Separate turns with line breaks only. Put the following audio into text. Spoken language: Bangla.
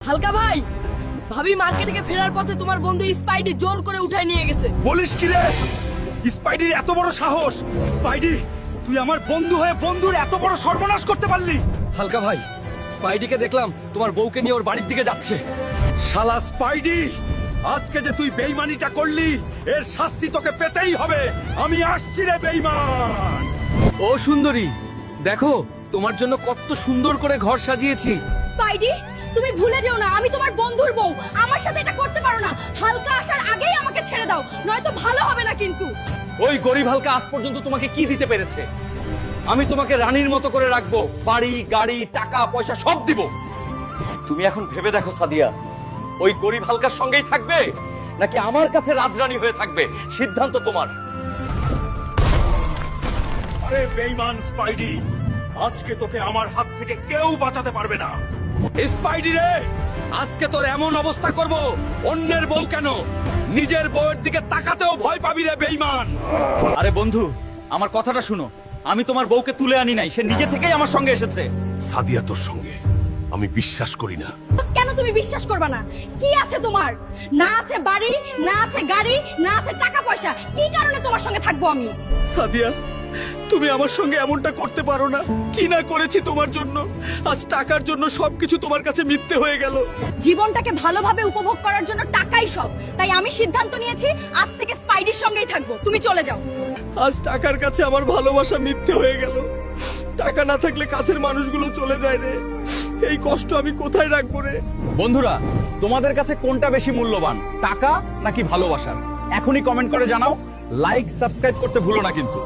হালকা ভাই, ভাবি মার্কেট থেকে ফেরার পথে তোমার বন্ধু স্পাইডি জোর করে উঠায় নিয়ে গেছে।
বলিস কি রে? স্পাইডির এত বড় সাহস! স্পাইডি, তুই আমার বন্ধু হয়ে বন্ধুর এত বড় সর্বনাশ করতে পারলি?
হালকা ভাই, স্পাইডিকে দেখলাম তোমার বউকে নিয়ে ওর বাড়ির দিকে যাচ্ছে।
শালা স্পাইডি, আজকে যে তুই বেইমানিটা করলি এর শাস্তি তোকে পেতেই হবে। আমি আসছি রে বেইমান।
ও সুন্দরী, দেখো তোমার জন্য কত সুন্দর করে ঘর সাজিয়েছি।
স্পাইডি, তুমি ভুলে যেও না আমি তোমার বন্ধুর বউ। আমার সাথে এটা করতে পারো না। হালকা আসার আগেই আমাকে ছেড়ে দাও, নয়তো ভালো হবে না কিন্তু।
ওই গরিব হালকা আজ পর্যন্ত তোমাকে কি দিতে পেরেছে? আমি তোমাকে রানীর মতো করে রাখবো, বাড়ি গাড়ি টাকা পয়সা সব দিব। তুমি এখন ভেবে দেখো সাদিয়া, ওই গরিব হালকার সঙ্গেই থাকবে নাকি আমার কাছে রাজরানী হয়ে থাকবে, সিদ্ধান্ত তোমার।
আরে বেইমান স্পাইডি, আজকে তোকে আমার হাত থেকে কেউ বাঁচাতে পারবে না। স্পাইডি রে, আজকে তোর এমন অবস্থা করব, অন্যের বউ কেন নিজের বউয়ের দিকে তাকাতেও ভয় পাবি রে বেইমান।
আরে বন্ধু, আমার কথাটা শুনো, আমি তোমার বউকে তুলে আনি নাই, সে নিজে থেকেই আমার সঙ্গে এসেছে।
সাদিয়া তোর সঙ্গে আমি বিশ্বাস করি না।
কেন তুমি বিশ্বাস করবে না? কি আছে তোমার? না আছে বাড়ি, না আছে গাড়ি, না আছে টাকা পয়সা। কি কারণে তোমার সঙ্গে থাকবো আমি?
সাদিয়া, তুমি আমার সঙ্গে এমনটা করতে পারো না। কি না করেছি তোমার জন্য। আজ টাকার জন্য সবকিছু তোমার কাছে মিথ্যে হয়ে গেল।
জীবনটাকে ভালোভাবে উপভোগ করার জন্য টাকাই সব। তাই আমি সিদ্ধান্ত নিয়েছি আজ থেকে স্পাইডির সঙ্গেই থাকবো। তুমি চলে যাও।
আজ টাকার কাছে আমার ভালোবাসা মিথ্যে হয়ে গেল। টাকা না থাকলে কাছের মানুষগুলো চলে যায় রে। এই কষ্ট আমি কোথায় রাখবো রে?
বন্ধুরা, তোমাদের কাছে কোনটা বেশি মূল্যবান, টাকা নাকি ভালোবাসা? এখনই কমেন্ট করে জানাও। লাইক সাবস্ক্রাইব করতে ভুলো না কিন্তু।